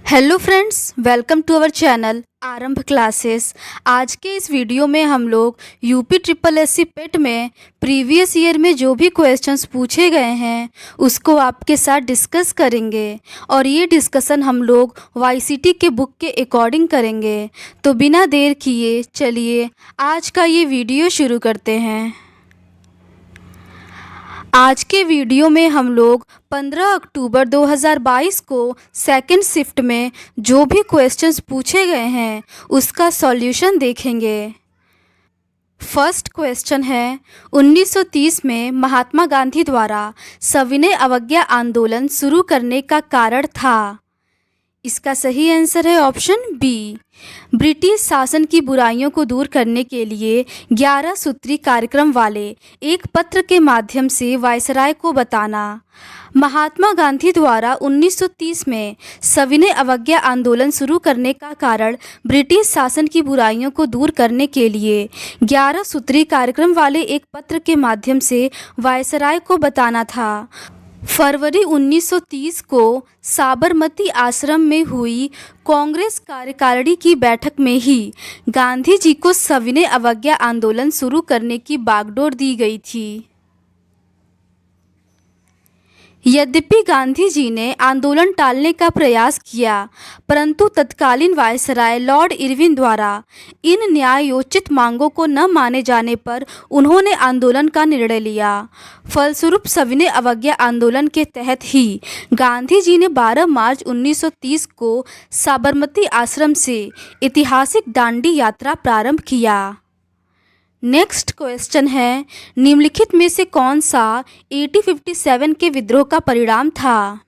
Hello friends, welcome to our channel Aarambh classes. आज के इस वीडियो में हम लोग यूपी ट्रिपल एससी पेट में प्रीवियस ईयर में जो भी क्वेश्चंस पूछे गए हैं उसको आपके साथ डिस्कस करेंगे और ये डिस्कशन हम लोग वाईसीटी के बुक के अकॉर्डिंग करेंगे। तो बिना देर किए चलिए आज का ये वीडियो शुरू करते हैं। आज के वीडियो में हम लोग 15 अक्टूबर 2022 को सेकंड शिफ्ट में जो भी क्वेश्चंस पूछे गए हैं उसका सॉल्यूशन देखेंगे। फर्स्ट क्वेश्चन है, 1930 में महात्मा गांधी द्वारा सविनय अवज्ञा आंदोलन शुरू करने का कारण था। इसका सही आंसर है ऑप्शन बी, ब्रिटिश शासन की बुराइयों को दूर करने के लिए 11 सूत्री कार्यक्रम वाले एक पत्र के माध्यम से वायसराय को बताना। महात्मा गांधी द्वारा 1930 में सविनय अवज्ञा आंदोलन शुरू करने का कारण ब्रिटिश शासन की बुराइयों को दूर करने के लिए 11 सूत्री कार्यक्रम वाले एक पत्र के माध्यम से वायसराय को बताना था। फरवरी 1930 को साबरमती आश्रम में हुई कांग्रेस कार्यकारिणी की बैठक में ही गांधी जी को सविनय अवज्ञा आंदोलन शुरू करने की बागडोर दी गई थी। यद्यपि गांधी जी ने आंदोलन टालने का प्रयास किया, परंतु तत्कालीन वायसराय लॉर्ड इरविन द्वारा इन न्यायोचित मांगों को न माने जाने पर उन्होंने आंदोलन का निर्णय लिया। फलस्वरूप सविनय अवज्ञा आंदोलन के तहत ही गांधी जी ने 12 मार्च 1930 को साबरमती आश्रम से ऐतिहासिक दांडी यात्रा प्रारंभ किया। नेक्स्ट क्वेश्चन है, निम्नलिखित में से कौन सा 1857 के विद्रोह का परिणाम था?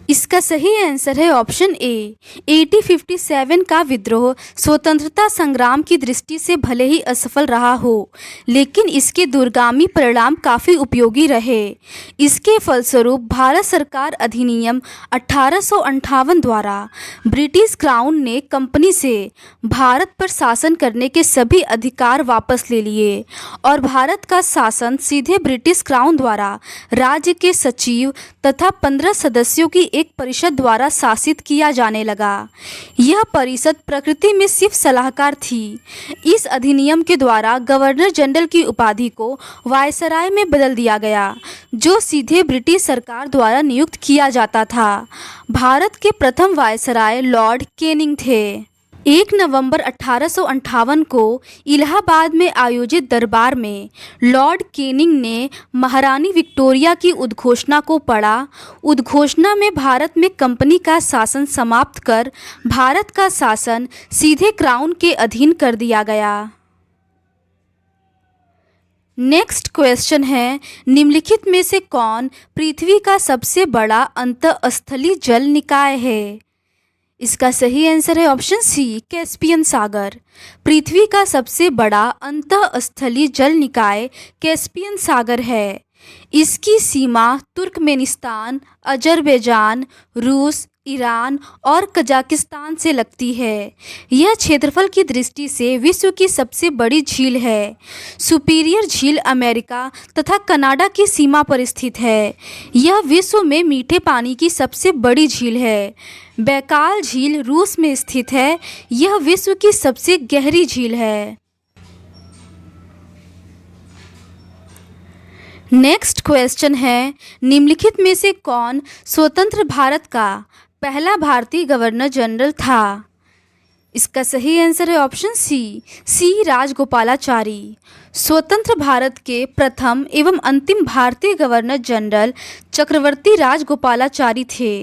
इसका सही आंसर है ऑप्शन ए, 1857 का विद्रोह स्वतंत्रता संग्राम की दृष्टि से भले ही असफल रहा हो, लेकिन इसके दूरगामी परिणाम काफ़ी उपयोगी रहे। इसके फलस्वरूप भारत सरकार अधिनियम 1858 द्वारा ब्रिटिश क्राउन ने कंपनी से भारत पर शासन करने के सभी अधिकार वापस ले लिए और भारत का शासन सीधे ब्रिटिश क्राउन द्वारा राज्य के सचिव तथा 15 सदस्यों की एक परिषद द्वारा शासित किया जाने लगा। यह परिषद प्रकृति में सिर्फ सलाहकार थी। इस अधिनियम के द्वारा गवर्नर जनरल की उपाधि को वायसराय में बदल दिया गया, जो सीधे ब्रिटिश सरकार द्वारा नियुक्त किया जाता था। भारत के प्रथम वायसराय लॉर्ड कैनिंग थे। 1 नवंबर 1858 को इलाहाबाद में आयोजित दरबार में लॉर्ड कैनिंग ने महारानी विक्टोरिया की उद्घोषणा को पढ़ा। उद्घोषणा में भारत में कंपनी का शासन समाप्त कर भारत का शासन सीधे क्राउन के अधीन कर दिया गया। नेक्स्ट क्वेश्चन है, निम्नलिखित में से कौन पृथ्वी का सबसे बड़ा अंतःस्थलीय जल निकाय है? इसका सही आंसर है ऑप्शन सी, कैस्पियन सागर। पृथ्वी का सबसे बड़ा अंतःस्थलीय जल निकाय कैस्पियन सागर है। इसकी सीमा तुर्कमेनिस्तान, अजरबैजान, रूस, ईरान और कजाकिस्तान से लगती है। यह क्षेत्रफल की दृष्टि से विश्व की सबसे बड़ी झील है। सुपीरियर झील अमेरिका तथा कनाडा की सीमा पर स्थित है। यह विश्व में मीठे पानी की सबसे बड़ी झील है। बैकाल झील रूस में स्थित है। यह विश्व की सबसे गहरी झील है। नेक्स्ट क्वेश्चन है, निम्नलिखित में से कौन स्वतंत्र भारत का पहला भारतीय गवर्नर जनरल था? इसका सही आंसर है ऑप्शन सी, राजगोपालाचारी। स्वतंत्र भारत के प्रथम एवं अंतिम भारतीय गवर्नर जनरल चक्रवर्ती राजगोपालाचारी थे।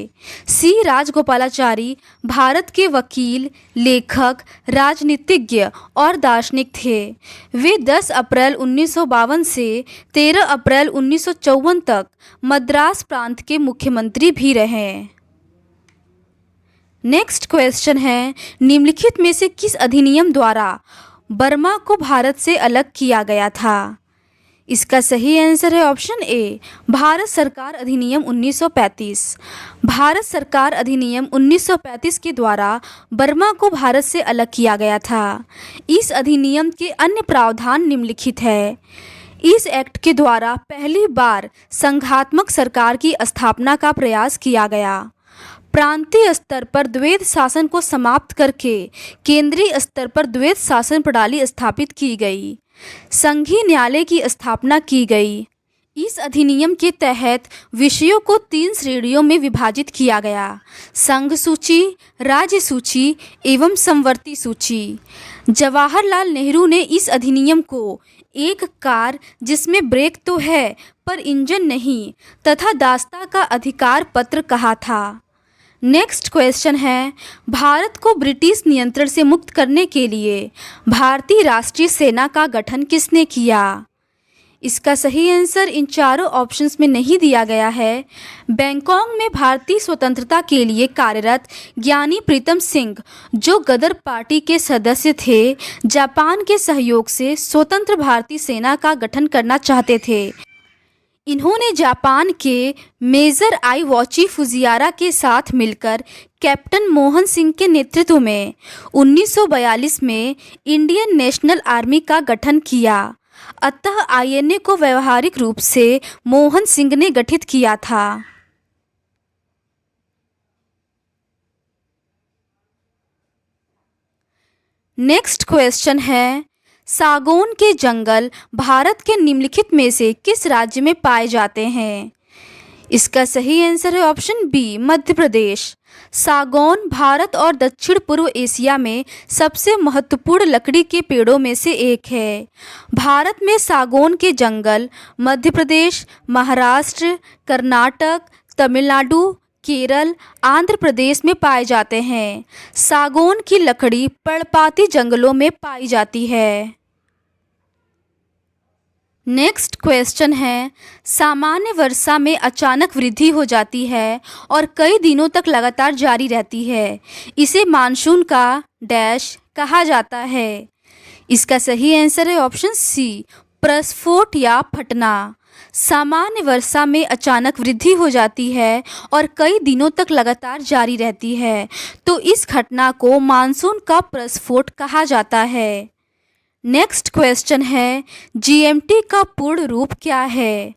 सी राजगोपालाचारी भारत के वकील, लेखक, राजनीतिज्ञ और दार्शनिक थे। वे 10 अप्रैल 1952 से 13 अप्रैल 1954 तक मद्रास प्रांत के मुख्यमंत्री भी रहे। नेक्स्ट क्वेश्चन है, निम्नलिखित में से किस अधिनियम द्वारा बर्मा को भारत से अलग किया गया था? इसका सही आंसर है ऑप्शन ए, भारत सरकार अधिनियम 1935। भारत सरकार अधिनियम 1935 के द्वारा बर्मा को भारत से अलग किया गया था। इस अधिनियम के अन्य प्रावधान निम्नलिखित है। इस एक्ट के द्वारा पहली बार संघात्मक सरकार की स्थापना का प्रयास किया गया। प्रांतीय स्तर पर द्वैध शासन को समाप्त करके केंद्रीय स्तर पर द्वैध शासन प्रणाली स्थापित की गई। संघीय न्यायालय की स्थापना की गई। इस अधिनियम के तहत विषयों को 3 श्रेणियों में विभाजित किया गया: संघ सूची, राज्य सूची एवं समवर्ती सूची। जवाहरलाल नेहरू ने इस अधिनियम को एक कार जिसमें ब्रेक तो है पर इंजन नहीं तथा दास्ता का अधिकार पत्र कहा था। नेक्स्ट क्वेश्चन है, भारत को ब्रिटिश नियंत्रण से मुक्त करने के लिए भारतीय राष्ट्रीय सेना का गठन किसने किया? इसका सही आंसर इन चारों ऑप्शंस में नहीं दिया गया है। बैंकॉक में भारतीय स्वतंत्रता के लिए कार्यरत ज्ञानी प्रीतम सिंह, जो गदर पार्टी के सदस्य थे, जापान के सहयोग से स्वतंत्र भारतीय सेना का गठन करना चाहते थे। इन्होंने जापान के मेजर आईवाची फुजियारा के साथ मिलकर कैप्टन मोहन सिंह के नेतृत्व में 1942 में इंडियन नेशनल आर्मी का गठन किया। अतः आईएनए को व्यवहारिक रूप से मोहन सिंह ने गठित किया था। नेक्स्ट क्वेश्चन है, सागौन के जंगल भारत के निम्नलिखित में से किस राज्य में पाए जाते हैं? इसका सही आंसर है ऑप्शन बी, मध्य प्रदेश। सागौन भारत और दक्षिण पूर्व एशिया में सबसे महत्वपूर्ण लकड़ी के पेड़ों में से एक है। भारत में सागौन के जंगल मध्य प्रदेश, महाराष्ट्र, कर्नाटक, तमिलनाडु, केरल, आंध्र प्रदेश में पाए जाते हैं। सागौन की लकड़ी पर्णपाती जंगलों में पाई जाती है। नेक्स्ट क्वेश्चन है, सामान्य वर्षा में अचानक वृद्धि हो जाती है और कई दिनों तक लगातार जारी रहती है। इसे मानसून का डैश कहा जाता है। इसका सही आंसर है ऑप्शन सी, प्रस्फोट या फटना। सामान्य वर्षा में अचानक वृद्धि हो जाती है और कई दिनों तक लगातार जारी रहती है, तो इस घटना को मानसून का प्रस्फोट कहा जाता है। नेक्स्ट क्वेश्चन है, जीएमटी का पूर्ण रूप क्या है?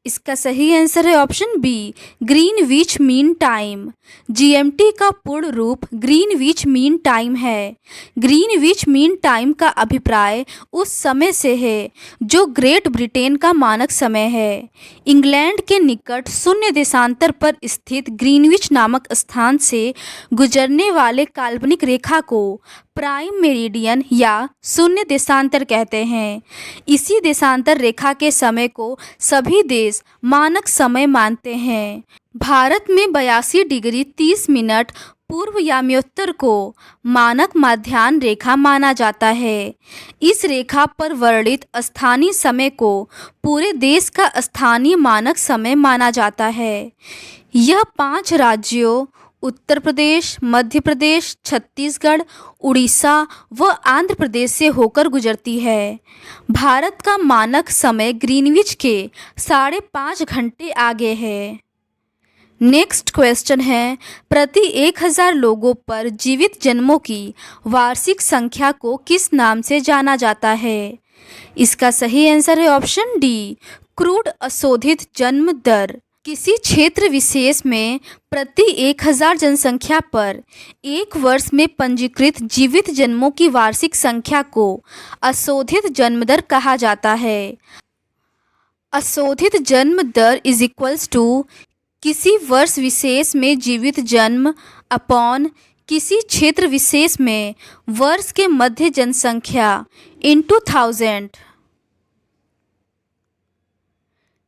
इसका सही आंसर है option B, Greenwich mean time. GMT का पूर्ण रूप ग्रीनविच मीन टाइम है। ग्रीनविच मीन टाइम का अभिप्राय उस समय से है जो ग्रेट ब्रिटेन का मानक समय है। इंग्लैंड के निकट शून्य देशांतर पर स्थित ग्रीनविच नामक स्थान से गुजरने वाले काल्पनिक रेखा को प्राइम मेरिडियन या शून्य देशांतर कहते हैं। इसी देशांतर रेखा के समय को सभी देश मानक समय मानते हैं। भारत में 82 डिग्री 30 मिनट पूर्व याम्योत्तर को मानक माध्याह्न रेखा माना जाता है। इस रेखा पर वर्णित स्थानीय समय को पूरे देश का स्थानीय मानक समय माना जाता है। यह 5 राज्यों उत्तर प्रदेश, मध्य प्रदेश, छत्तीसगढ़, उड़ीसा व आंध्र प्रदेश से होकर गुजरती है। भारत का मानक समय ग्रीनविच के 5.5 घंटे आगे है। नेक्स्ट क्वेश्चन है, प्रति 1000 लोगों पर जीवित जन्मों की वार्षिक संख्या को किस नाम से जाना जाता है? इसका सही आंसर है ऑप्शन डी, क्रूड अशोधित जन्म दर। किसी क्षेत्र विशेष में प्रति 1000 जनसंख्या पर एक वर्ष में पंजीकृत जीवित जन्मों की वार्षिक संख्या को अशोधित जन्म दर कहा जाता है। अशोधित जन्म दर इज इक्वल्स टू किसी वर्ष विशेष में जीवित जन्म अपॉन किसी क्षेत्र विशेष में वर्ष के मध्य जनसंख्या इंटू 1000।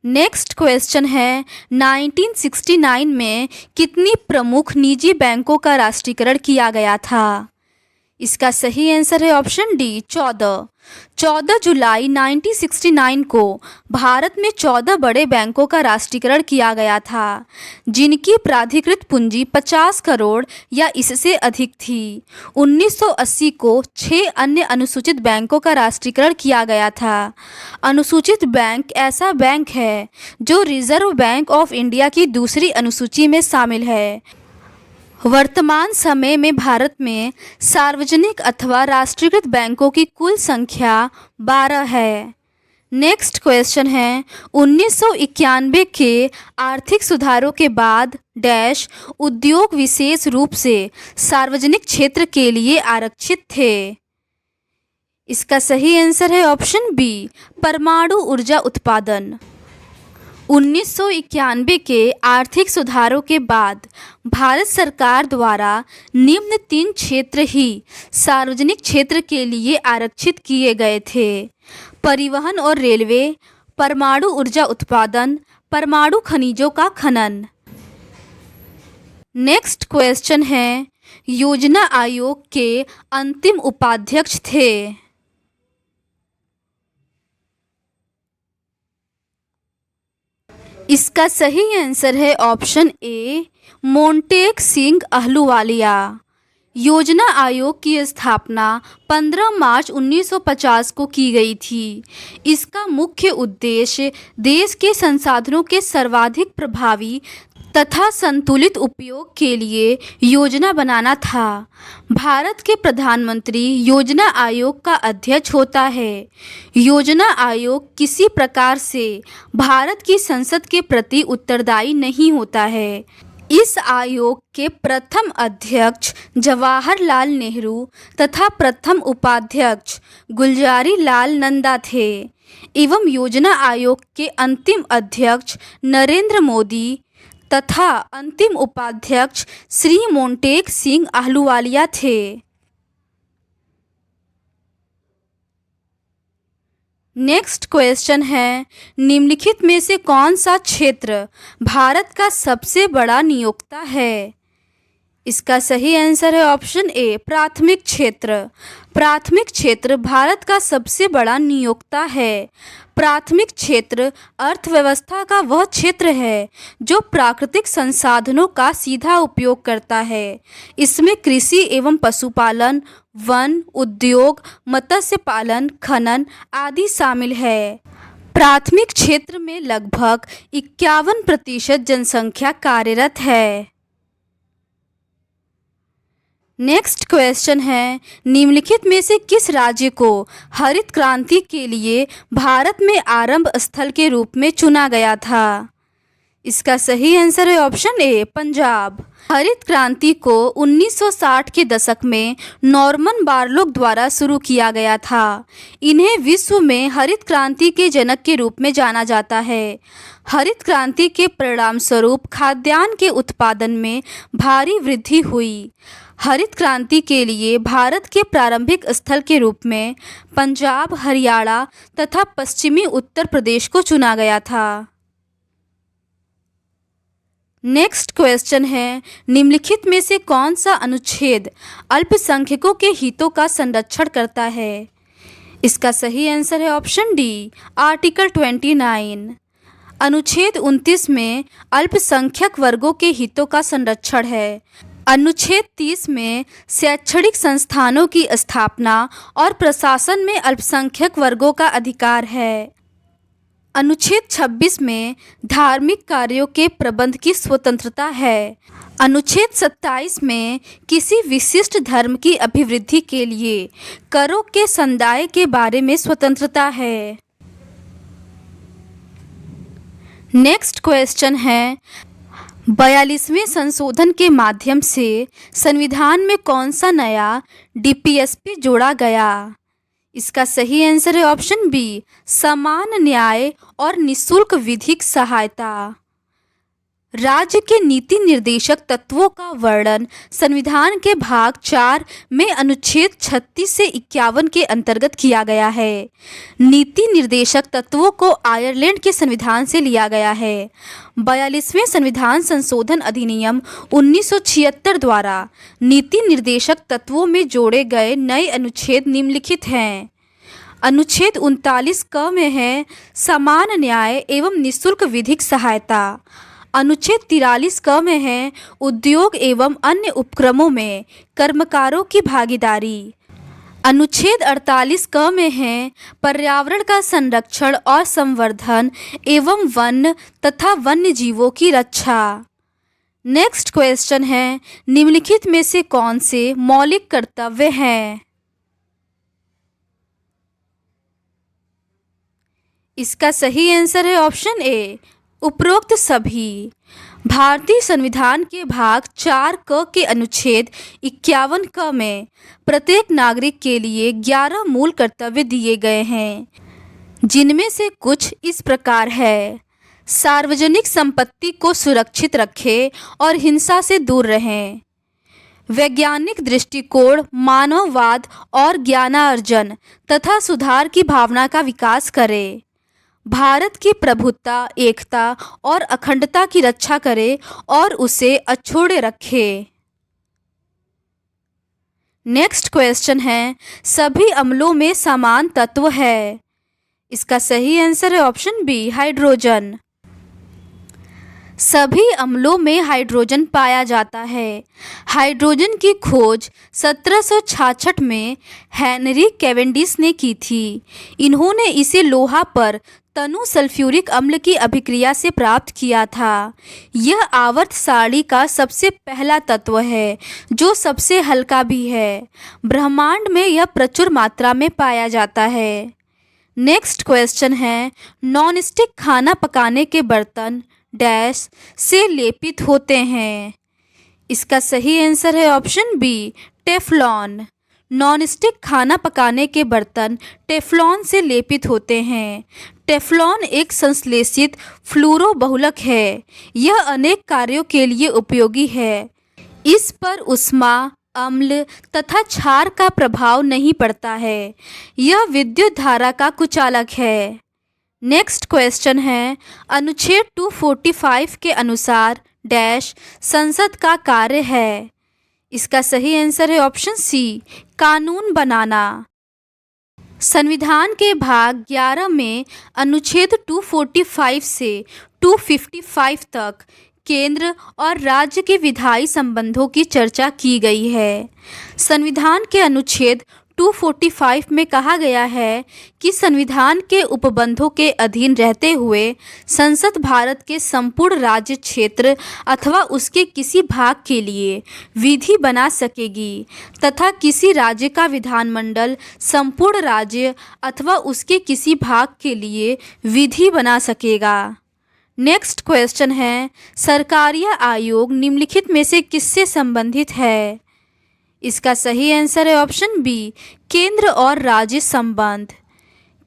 नेक्स्ट क्वेश्चन है, 1969 में कितनी प्रमुख निजी बैंकों का राष्ट्रीयकरण किया गया था? इसका सही आंसर है ऑप्शन डी, 14। 14 जुलाई 1969 को भारत में 14 बड़े बैंकों का राष्ट्रीयकरण किया गया था, जिनकी प्राधिकृत पूंजी 50 करोड़ या इससे अधिक थी। 1980 को 6 अन्य अनुसूचित बैंकों का राष्ट्रीयकरण किया गया था। अनुसूचित बैंक ऐसा बैंक है जो रिजर्व बैंक ऑफ इंडिया की दूसरी अनुसूची में शामिल है। वर्तमान समय में भारत में सार्वजनिक अथवा राष्ट्रीयकृत बैंकों की कुल संख्या 12 है। नेक्स्ट क्वेश्चन है 1991 के आर्थिक सुधारों के बाद डैश उद्योग विशेष रूप से सार्वजनिक क्षेत्र के लिए आरक्षित थे। इसका सही आंसर है ऑप्शन बी, परमाणु ऊर्जा उत्पादन। 1991 के आर्थिक सुधारों के बाद भारत सरकार द्वारा निम्न 3 क्षेत्र ही सार्वजनिक क्षेत्र के लिए आरक्षित किए गए थे: परिवहन और रेलवे, परमाणु ऊर्जा उत्पादन, परमाणु खनिजों का खनन। नेक्स्ट क्वेश्चन है योजना आयोग के अंतिम उपाध्यक्ष थे। इसका सही आंसर है ऑप्शन ए, मोंटेक सिंह अहलूवालिया। योजना आयोग की स्थापना 15 मार्च 1950 को की गई थी। इसका मुख्य उद्देश्य देश के संसाधनों के सर्वाधिक प्रभावी तथा संतुलित उपयोग के लिए योजना बनाना था। भारत के प्रधानमंत्री योजना आयोग का अध्यक्ष होता है। योजना आयोग किसी प्रकार से भारत की संसद के प्रति उत्तरदायी नहीं होता है। इस आयोग के प्रथम अध्यक्ष जवाहरलाल नेहरू तथा प्रथम उपाध्यक्ष गुलजारी लाल नंदा थे एवं योजना आयोग के अंतिम अध्यक्ष नरेंद्र मोदी तथा अंतिम उपाध्यक्ष श्री मोंटेक सिंह अहलूवालिया थे। नेक्स्ट क्वेश्चन है निम्नलिखित में से कौन सा क्षेत्र भारत का सबसे बड़ा नियोक्ता है। इसका सही आंसर है ऑप्शन ए, प्राथमिक क्षेत्र। प्राथमिक क्षेत्र भारत का सबसे बड़ा नियोक्ता है। प्राथमिक क्षेत्र अर्थव्यवस्था का वह क्षेत्र है जो प्राकृतिक संसाधनों का सीधा उपयोग करता है। इसमें कृषि एवं पशुपालन, वन, उद्योग, मत्स्य पालन, खनन आदि शामिल है। प्राथमिक क्षेत्र में लगभग 51% जनसंख्या कार्यरत है। नेक्स्ट क्वेश्चन है निम्नलिखित में से किस राज्य को हरित क्रांति के लिए भारत में आरंभ स्थल के रूप में चुना गया था। इसका सही आंसर है ऑप्शन ए, पंजाब। हरित क्रांति को 1960 के दशक में नॉर्मन बोरलॉग द्वारा शुरू किया गया था। इन्हें विश्व में हरित क्रांति के जनक के रूप में जाना जाता है। हरित क्रांति के परिणाम स्वरूप खाद्यान्न के उत्पादन में भारी वृद्धि हुई। हरित क्रांति के लिए भारत के प्रारंभिक स्थल के रूप में पंजाब, हरियाणा तथा पश्चिमी उत्तर प्रदेश को चुना गया था। नेक्स्ट क्वेश्चन है निम्नलिखित में से कौन सा अनुच्छेद अल्पसंख्यकों के हितों का संरक्षण करता है। इसका सही आंसर है ऑप्शन डी, आर्टिकल 29। अनुच्छेद 29 में अल्पसंख्यक वर्गों के हितों का संरक्षण है। अनुच्छेद 30 में शैक्षणिक संस्थानों की स्थापना और प्रशासन में अल्पसंख्यक वर्गों का अधिकार है। अनुच्छेद 26 में धार्मिक कार्यों के प्रबंध की स्वतंत्रता है। अनुच्छेद 27 में किसी विशिष्ट धर्म की अभिवृद्धि के लिए करों के संदाय के बारे में स्वतंत्रता है। नेक्स्ट क्वेश्चन है 42वें संशोधन के माध्यम से संविधान में कौन सा नया डीपीएसपी जोड़ा गया। इसका सही आंसर है ऑप्शन बी, समान न्याय और निःशुल्क विधिक सहायता। राज्य के नीति निर्देशक तत्वों का वर्णन संविधान के भाग 4 में अनुच्छेद 36 से 51 के अंतर्गत किया गया है। नीति निर्देशक तत्वों को आयरलैंड के संविधान से लिया गया है। 42वें संविधान संशोधन अधिनियम 1976 द्वारा नीति निर्देशक तत्वों में जोड़े गए नए अनुच्छेद निम्नलिखित हैं। अनुच्छेद 39 क में है समान न्याय एवं निःशुल्क विधिक सहायता। अनुच्छेद 43 क में है उद्योग एवं अन्य उपक्रमों में कर्मकारों की भागीदारी। अनुच्छेद 48 क में है पर्यावरण का संरक्षण और संवर्धन एवं वन तथा वन्य जीवों की रक्षा। नेक्स्ट क्वेश्चन है निम्नलिखित में से कौन से मौलिक कर्तव्य हैं। इसका सही आंसर है ऑप्शन ए, उपरोक्त सभी। भारतीय संविधान के भाग 4 क के अनुच्छेद 51 क में प्रत्येक नागरिक के लिए 11 मूल कर्तव्य दिए गए हैं, जिनमें से कुछ इस प्रकार है। सार्वजनिक संपत्ति को सुरक्षित रखें और हिंसा से दूर रहें। वैज्ञानिक दृष्टिकोण, मानववाद और ज्ञानार्जन तथा सुधार की भावना का विकास करें। भारत की प्रभुत्ता, एकता और अखंडता की रक्षा करें और उसे अछूते रखें। नेक्स्ट क्वेश्चन है, सभी अम्लों में समान तत्व है। इसका सही आंसर है ऑप्शन बी, हाइड्रोजन। सभी अम्लों में हाइड्रोजन पाया जाता है। हाइड्रोजन की खोज 1766 में हेनरी कैवेंडिश ने की थी। इन्होंने इसे लोहा पर तनु सल्फ्यूरिक अम्ल की अभिक्रिया से प्राप्त किया था। यह आवर्त सारणी का सबसे पहला तत्व है जो सबसे हल्का भी है। ब्रह्मांड में यह प्रचुर मात्रा में पाया जाता है। नेक्स्ट क्वेश्चन है, नॉनस्टिक खाना पकाने के बर्तन डैश से लेपित होते हैं। इसका सही आंसर है ऑप्शन बी, टेफ्लॉन। नॉनस्टिक खाना पकाने के बर्तन टेफ्लॉन से लेपित होते हैं। टेफ्लॉन एक संश्लेषित फ्लूरोबहुलक है। यह अनेक कार्यों के लिए उपयोगी है। इस पर ऊष्मा, अम्ल तथा क्षार का प्रभाव नहीं पड़ता है। यह विद्युत धारा का कुचालक है। नेक्स्ट क्वेश्चन है, अनुच्छेद 245 के अनुसार डैश संसद का कार्य है। इसका सही आंसर है ऑप्शन सी, कानून बनाना। संविधान के भाग 11 में अनुच्छेद 245 से 255 तक केंद्र और राज्य के विधायी संबंधों की चर्चा की गई है। संविधान के अनुच्छेद 245 में कहा गया है कि संविधान के उपबंधों के अधीन रहते हुए संसद भारत के संपूर्ण राज्य क्षेत्र अथवा उसके किसी भाग के लिए विधि बना सकेगी तथा किसी राज्य का विधानमंडल संपूर्ण राज्य अथवा उसके किसी भाग के लिए विधि बना सकेगा। नेक्स्ट क्वेश्चन है, सरकारीय आयोग निम्नलिखित में से किससे संबंधित है। इसका सही आंसर है ऑप्शन बी, केंद्र और राज्य संबंध।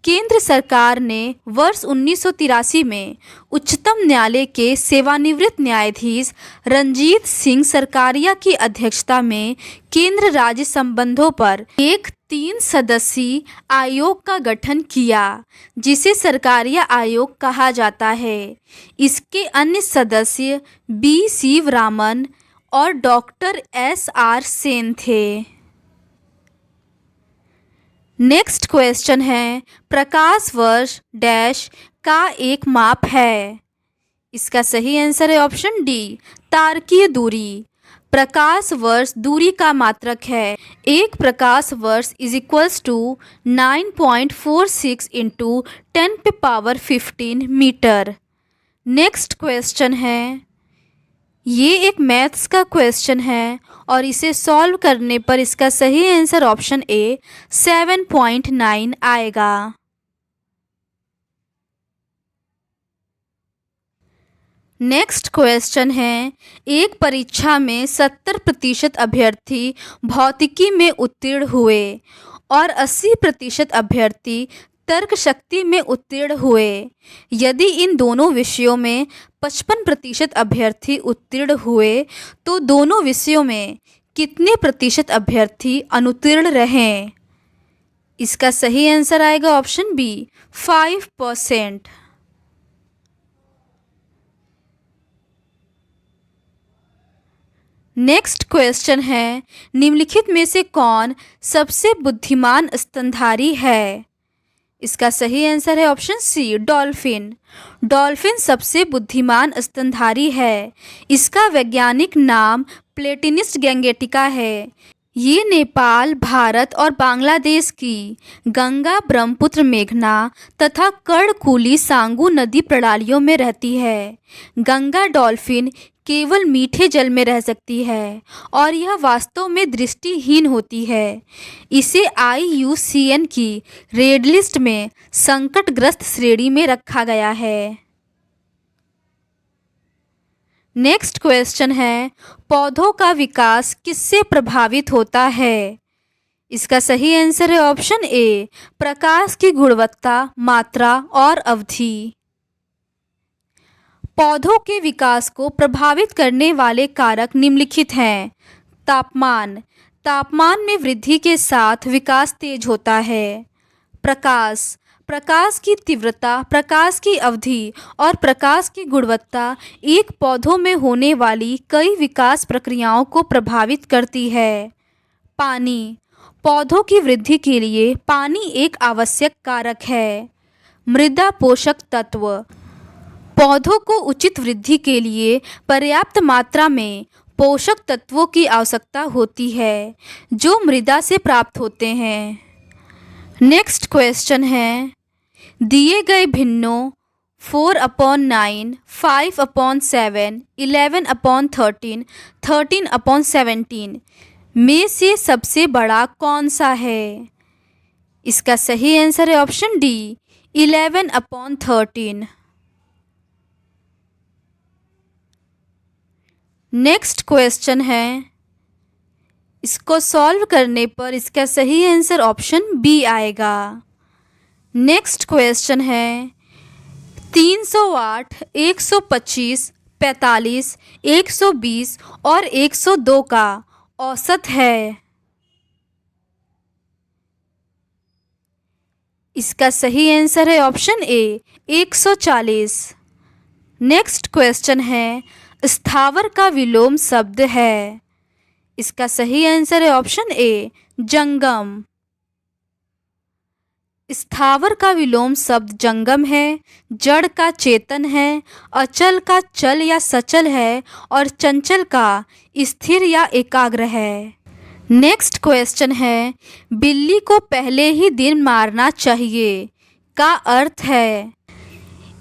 केंद्र सरकार ने वर्ष 1983 में उच्चतम न्यायालय के सेवानिवृत्त न्यायाधीश रंजीत सिंह सरकारिया की अध्यक्षता में केंद्र राज्य संबंधों पर एक 3 सदस्यीय आयोग का गठन किया, जिसे सरकारिया आयोग कहा जाता है। इसके अन्य सदस्य बी शिवरामन और डॉक्टर SR सेन थे। नेक्स्ट क्वेश्चन है, प्रकाश वर्ष डैश का एक माप है। इसका सही आंसर है ऑप्शन डी, तारकीय दूरी। प्रकाश वर्ष दूरी का मात्रक है। एक प्रकाश वर्ष is equals to 9.46 into 10⁻15 metre. Next question है, ये एक मैथ्स का क्वेश्चन है और इसे सॉल्व करने पर इसका सही आंसर ऑप्शन ए 7.9 आएगा। नेक्स्ट क्वेश्चन है, एक परीक्षा में 70% अभ्यर्थी भौतिकी में उत्तीर्ण हुए और 80% अभ्यर्थी तर्क शक्ति में उत्तीर्ण हुए। यदि इन दोनों विषयों में 55% अभ्यर्थी उत्तीर्ण हुए तो दोनों विषयों में कितने प्रतिशत अभ्यर्थी अनुत्तीर्ण रहे। इसका सही आंसर आएगा ऑप्शन बी, 5%। नेक्स्ट क्वेश्चन है, निम्नलिखित में से कौन सबसे बुद्धिमान स्तनधारी है। इसका सही आंसर है ऑप्शन सी, डॉल्फिन। डॉल्फिन सबसे बुद्धिमान स्तनधारी है। इसका वैज्ञानिक नाम प्लेटिनिस गैंगेटिका है। ये नेपाल, भारत और बांग्लादेश की गंगा, ब्रह्मपुत्र, मेघना तथा कर्णकुली सांगू नदी प्रणालियों में रहती है। गंगा डॉल्फिन केवल मीठे जल में रह सकती है और यह वास्तव में दृष्टिहीन होती है। इसे IUCN की रेड लिस्ट में संकटग्रस्त श्रेणी में रखा गया है। नेक्स्ट क्वेश्चन है, पौधों का विकास किससे प्रभावित होता है? इसका सही आंसर है ऑप्शन ए, प्रकाश की गुणवत्ता, मात्रा और अवधि। पौधों के विकास को प्रभावित करने वाले कारक निम्नलिखित हैं। तापमान, तापमान में वृद्धि के साथ विकास तेज होता है। प्रकाश, प्रकाश की तीव्रता, प्रकाश की अवधि और प्रकाश की गुणवत्ता एक पौधों में होने वाली कई विकास प्रक्रियाओं को प्रभावित करती है। पानी, पौधों की वृद्धि के लिए पानी एक आवश्यक कारक है। मृदा पोषक तत्व, पौधों को उचित वृद्धि के लिए पर्याप्त मात्रा में पोषक तत्वों की आवश्यकता होती है जो मृदा से प्राप्त होते हैं। नेक्स्ट क्वेश्चन है, दिए गए भिन्नों 4/9, 5/7, 11/13, 13/17 में से सबसे बड़ा कौन सा है? इसका सही आंसर है ऑप्शन डी, 11/13। नेक्स्ट क्वेश्चन है, इसको सॉल्व करने पर इसका सही आंसर ऑप्शन बी आएगा। नेक्स्ट क्वेश्चन है, 308, 125, 45, 120 और 102 का औसत है। इसका सही आंसर है ऑप्शन ए, 140। नेक्स्ट क्वेश्चन है, स्थावर का विलोम शब्द है। इसका सही आंसर है ऑप्शन ए, जंगम। स्थावर का विलोम शब्द जंगम है, जड़ का चेतन है, अचल का चल या सचल है और चंचल का स्थिर या एकाग्र है। नेक्स्ट क्वेश्चन है, बिल्ली को पहले ही दिन मारना चाहिए का अर्थ है?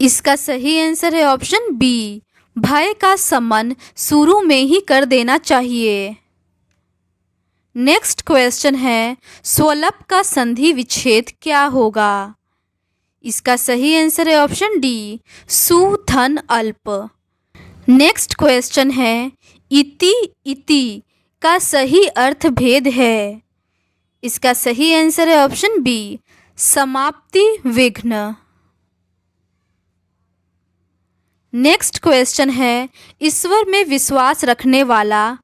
इसका सही आंसर है ऑप्शन बी, भय का शमन शुरू में ही कर देना चाहिए। नेक्स्ट क्वेश्चन है, स्वलप का संधि विच्छेद क्या होगा? इसका सही आंसर है ऑप्शन डी, सु धन अल्प। नेक्स्ट क्वेश्चन है, इति इति का सही अर्थ भेद है। इसका सही आंसर है ऑप्शन बी, समाप्ति विघ्न। नेक्स्ट क्वेश्चन है, ईश्वर में विश्वास रखने वाला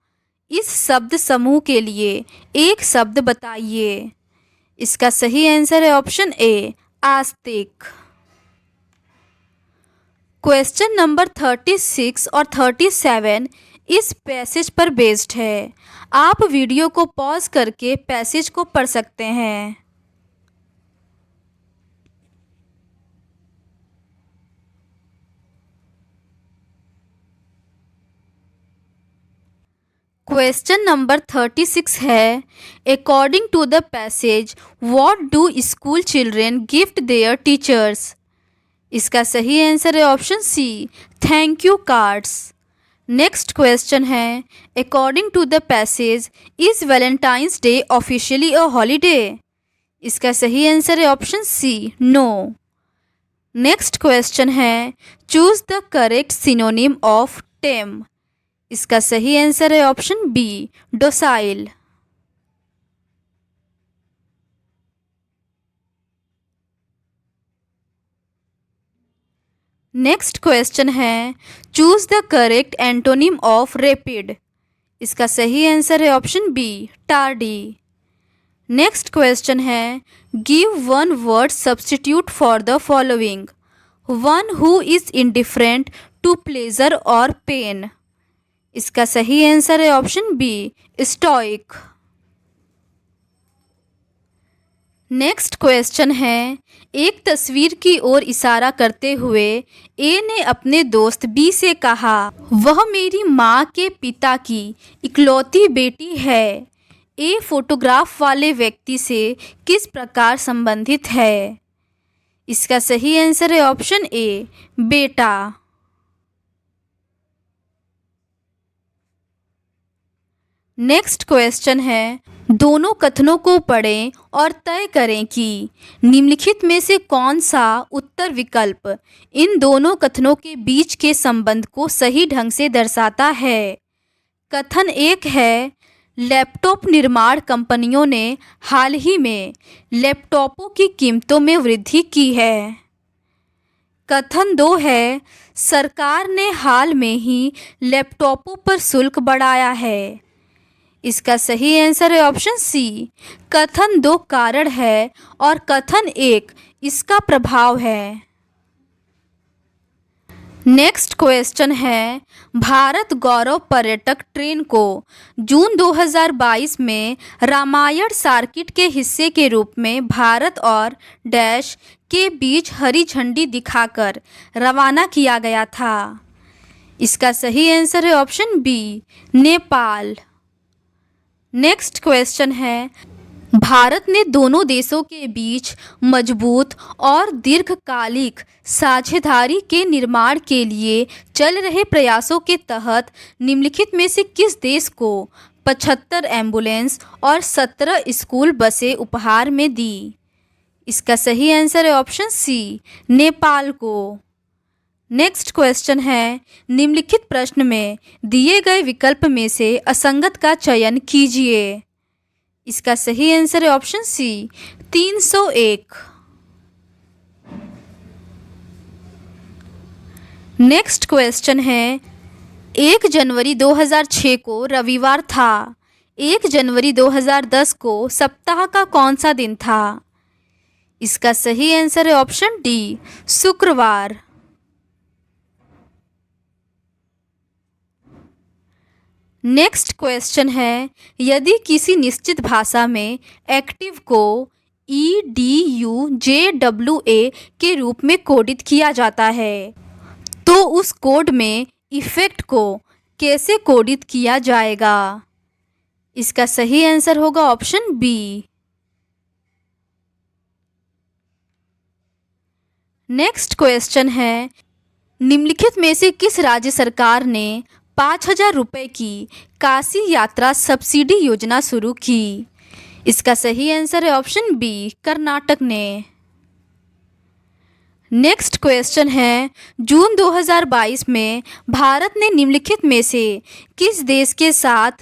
इस शब्द समूह के लिए एक शब्द बताइए। इसका सही आंसर है option A, Astik. Question number 36 और 37 इस पैसेज पर बेस्ड है। आप वीडियो को पॉज करके पैसेज को पढ़ सकते हैं। क्वेश्चन नंबर 36 है, according to the passage what do school children gift their teachers? इसका सही आंसर है option C, thank you cards. Next question है, according to the passage is Valentine's day officially a holiday? इसका सही answer है option C, no. Next question है, choose the correct synonym of tame. इसका सही आंसर है option B, docile. Next question है, choose the correct antonym of rapid. इसका सही आंसर है option B, tardy. Next question है, give one word substitute for the following, one who is indifferent to pleasure और pain. इसका सही answer है option B, stoic. Next question है, एक तस्वीर की ओर इशारा करते हुए ए ने अपने दोस्त बी से कहा, वह मेरी माँ के पिता की इकलौती बेटी है। ए फोटोग्राफ वाले व्यक्ति से किस प्रकार संबंधित है? इसका सही आंसर है ऑप्शन ए, बेटा। नेक्स्ट क्वेश्चन है, दोनों कथनों को पढ़ें और तय करें कि निम्नलिखित में से कौन सा उत्तर विकल्प इन दोनों कथनों के बीच के संबंध को सही ढंग से दर्शाता है। कथन एक है, लैपटॉप निर्माण कंपनियों ने हाल ही में लैपटॉपों की कीमतों में वृद्धि की है। कथन दो है, सरकार ने हाल में ही लैपटॉपों पर शुल्क बढ़ाया है। इसका सही आंसर है ऑप्शन सी, कथन दो कारण है और कथन एक इसका प्रभाव है। नेक्स्ट क्वेश्चन है, भारत गौरव पर्यटक ट्रेन को जून 2022 में रामायण सर्किट के हिस्से के रूप में भारत और डैश के बीच हरी झंडी दिखाकर रवाना किया गया था। इसका सही आंसर है option B, Nepal. Next question है, भारत ने दोनों देशों के बीच मजबूत और दीर्घकालिक साझेदारी के निर्माण के लिए चल रहे प्रयासों के तहत निम्नलिखित में से किस देश को 75 एम्बुलेंस और 17 स्कूल बसें उपहार में दी। इसका सही आंसर है ऑप्शन सी, नेपाल को। नेक्स्ट क्वेश्चन है, निम्नलिखित प्रश्न में दिए गए विकल्प में से असंगत का चयन कीजिए। इसका सही आंसर है ऑप्शन सी, 301। नेक्स्ट क्वेश्चन है, 1 जनवरी 2006 को रविवार था। 1 जनवरी 2010 को सप्ताह का कौन सा दिन था। इसका सही आंसर है ऑप्शन डी, शुक्रवार। नेक्स्ट क्वेश्चन है, यदि किसी निश्चित भाषा में एक्टिव को EDUJWA के रूप में कोडित किया जाता है तो उस कोड में इफेक्ट को कैसे कोडित किया जाएगा। इसका सही आंसर होगा ऑप्शन बी। नेक्स्ट क्वेश्चन है, निम्नलिखित में से किस राज्य सरकार ने 5,000 रुपये की काशी यात्रा सब्सिडी योजना शुरू की। इसका सही आंसर है ऑप्शन बी, कर्नाटक ने। नेक्स्ट क्वेश्चन है, जून 2022 में भारत ने निम्नलिखित में से किस देश के साथ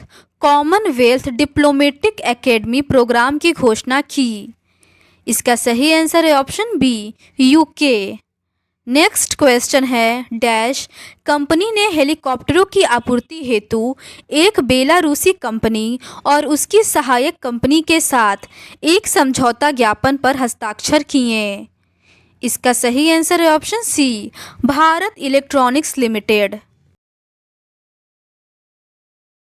कॉमनवेल्थ डिप्लोमेटिक एकेडमी प्रोग्राम की घोषणा की। इसका सही आंसर है option B, UK. Next question है, डैश कंपनी ने हेलीकॉप्टरों की आपूर्ति हेतु एक बेलारूसी कंपनी और उसकी सहायक कंपनी के साथ एक समझौता ज्ञापन पर हस्ताक्षर किए। इसका सही आंसर है option C, Bharat electronics limited.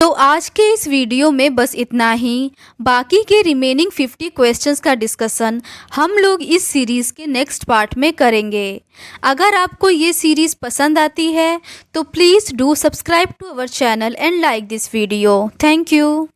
तो आज के इस वीडियो में बस इतना ही। बाकी के रिमेनिंग 50 क्वेश्चंस का डिस्कशन हम लोग इस सीरीज़ के नेक्स्ट पार्ट में करेंगे। अगर आपको ये सीरीज़ पसंद आती है तो please do subscribe to our channel and like this video. Thank you.